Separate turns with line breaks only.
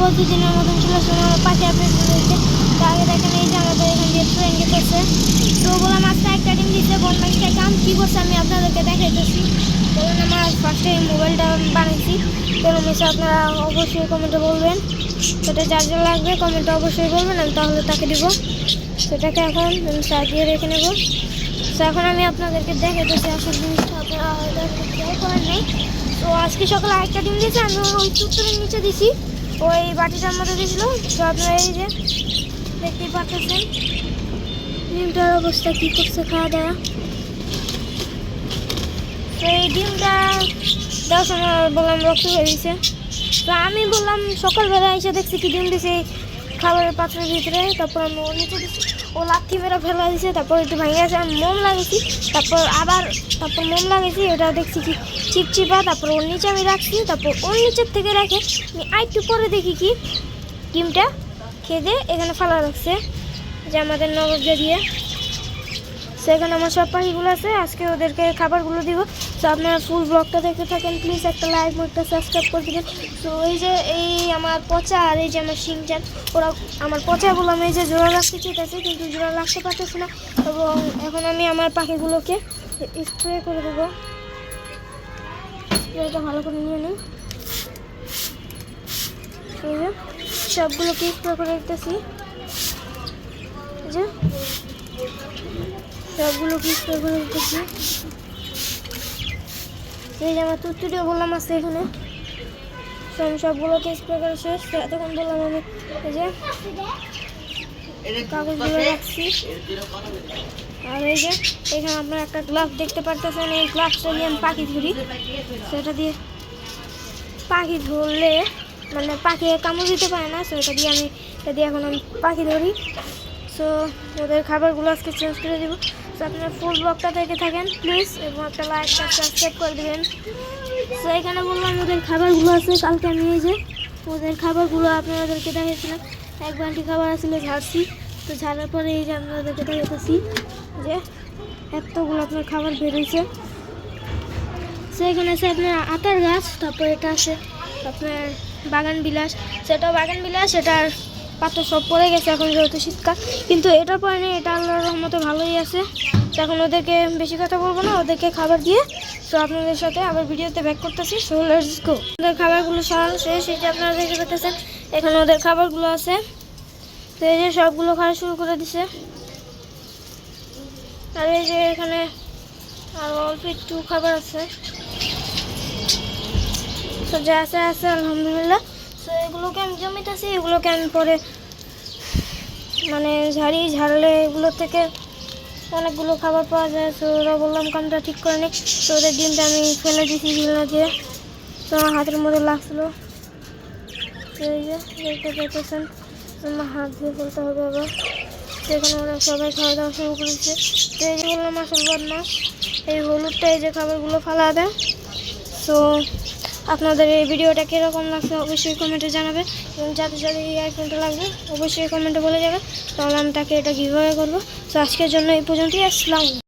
প্রতিদিনের মতন চলে আসলাম আমার পাশে আপডেট রয়েছে। তো আগে দেখেন এই যে আমাদের এখান দিয়ে ট্রেন যেতেছে। তো বললাম আজকে একটা ডিম দিচ্ছে বনমাইশটা কাম কী করছে আমি আপনাদেরকে দেখাইতেছি। বলুন আমার ফার্স্টে এই মোবাইলটা বানাইছি, কোনো মিশে আপনারা অবশ্যই কমেন্টে বলবেন। সেটা যার যা লাগবে কমেন্টে অবশ্যই বলবেন, আমি তাহলে তাকে দিব। সেটাকে এখন সাজিয়ে রেখে নেব। তো এখন আমি আপনাদেরকে দেখাইতেছি আসল জিনিসটা, আপনারা হয়তো খেয়াল করেন নেই। তো আজকে সকালে আরেকটা ডিম দিয়েছে, আমি ওই চুত্তরের নিচে দিছি, ওই বাটিটার মধ্যে দিয়েছিল। তো আপনারা এই যে দেখতেই পাচ্ছেন ডিমটার অবস্থা কী করছে খাওয়া দাওয়া। তো এই ডিমটা দেওয়ার সময় বললাম রক্ত হয়ে দিয়েছে। তো আমি বললাম সকালবেলা এসে দেখছি কি ডিম দিয়েছে খাবারের পাত্রের ভিতরে। তারপর আমি ওর নিচে দিচ্ছি, ও লাথি মেরে ফেলা দিয়েছে। তারপর একটু ভেঙে গেছে, আমি মোম লাগিয়েছি। তারপর মোম লাগিয়েছি, ওটা দেখছি কি চিপচিপা। তারপর ওর নিচে আমি রাখছি, তারপর ওর নিচের থেকে রেখে আমি আরেকটু পরে দেখি কি ডিমটা খেয়ে এখানে ফেলা রাখছে, যে আমাদের নবাবজা দিয়ে। সেখানে আমার সব পাখিগুলো আছে, আজকে ওদেরকে খাবারগুলো দিব। তো আপনারা ফুল ব্লগটা দেখতে থাকেন, প্লিজ একটা লাইক একটা সাবস্ক্রাইব করে দেবেন। তো এই আমার পচা আর এই যে আমার শিংচান, ওরা আমার পচা বললাম এই যে জোড়া লাগতে চেয়েছে, কিন্তু জোড়া লাগতে পারতেছে না। এবং এখন আমি আমার পাখিগুলোকে স্প্রে করে দেবো। স্প্রেটা ভালো করে নিয়ে নিই। এই যে সবগুলোকে স্প্রে করে দিতেছি, যে সবগুলো স্প্রে করে দিতেছি। এই যে আমার তুতুটিও বললাম আছে এখানে, সবগুলোকে স্প্রে করে শেষ। এতক্ষণ বললাম আমি এই যে কাগজগুলো রাখছি। আর এই যে এখানে আপনারা একটা গ্লাভস দেখতে পারতেছেন, এই গ্লাভসটা দিয়ে আমি পাখি ধরি। সেটা দিয়ে পাখি ধরলে মানে পাখি কামড় দিতে পারে না, সেটা দিয়ে এখন আমি পাখি ধরি। সো ওদের খাবারগুলো আজকে চেঞ্জ করে দেবো। তো আপনারা ফুল ব্লগটা দেখে থাকেন প্লিজ, এবং একটা লাইক সাবস্ক্রাইব করে দেবেন। তো এখানে বললাম ওদের খাবারগুলো আছে, কালকে আমি এই যে ওদের খাবারগুলো আপনাদেরকে দেখাচ্ছিলাম। এক বালতি খাবার আসলে ঝাড়ছি, তো ঝাড়ার পরে এই যে আপনাদেরকে দেখাচ্ছি যে এতগুলো আপনার খাবার বেরোয়েছে। তো এখানে আছে আপনার আতার গাছ, তারপর এটা আছে আপনার বাগান বিলাস। সেটাও বাগান বিলাস, এটার পাতা সব পড়ে গেছে এখন যেহেতু শীতকাল, কিন্তু এটা পরে নেই, এটা আল্লাহর রহমতে ভালোই আছে। তো এখন ওদেরকে বেশি কথা বলবো না, ওদেরকে খাবার দিয়ে তো আপনাদের সাথে আবার ভিডিওতে ব্যাক করতেছি। So let's go. ওদের খাবারগুলো সরানো শেষ, এই যে আপনারা দেখতে পাচ্ছেন এখানে ওদের খাবারগুলো আছে। তো এই যে সবগুলো খাওয়া শুরু করে দিছে। আর এই যে এখানে আর অল্প একটু খাবার আছে, তো যা আছে আলহামদুলিল্লাহ। তো এগুলোকে আমি জমিতেছি, এগুলোকে আমি পরে মানে ঝাড়লে এগুলো থেকে অনেকগুলো খাবার পাওয়া যায়। তো ওরা বললাম কামটা ঠিক করে নি। তো ওদের ডিমটা আমি ফেলে দিয়েছি ঝিলনা দিয়ে, তো আমার হাতের মধ্যে লাগছিলো। তো এই যে দেখতে পেতেছেন আমার হাত দিয়ে ফেলতে হবে আবার। সেখানে ওরা সবাই খাওয়া দাওয়া শুরু করেছে। তো এই যে বললাম আসল বদমাস, এই হলুদটা এই যে খাবারগুলো ফেলা দেয়। তো আপনাদের এই ভিডিওটা কীরকম লাগছে অবশ্যই কমেন্টে জানাবে, এবং যাদের এই আইফোনটা লাগবে অবশ্যই কমেন্টে বলে যাবে, তাহলে আমি তাকে এটা গিভঅ্যাওয়ে করবো। তো আজকের জন্য এই পর্যন্তই। আসসালামু আলাইকুম।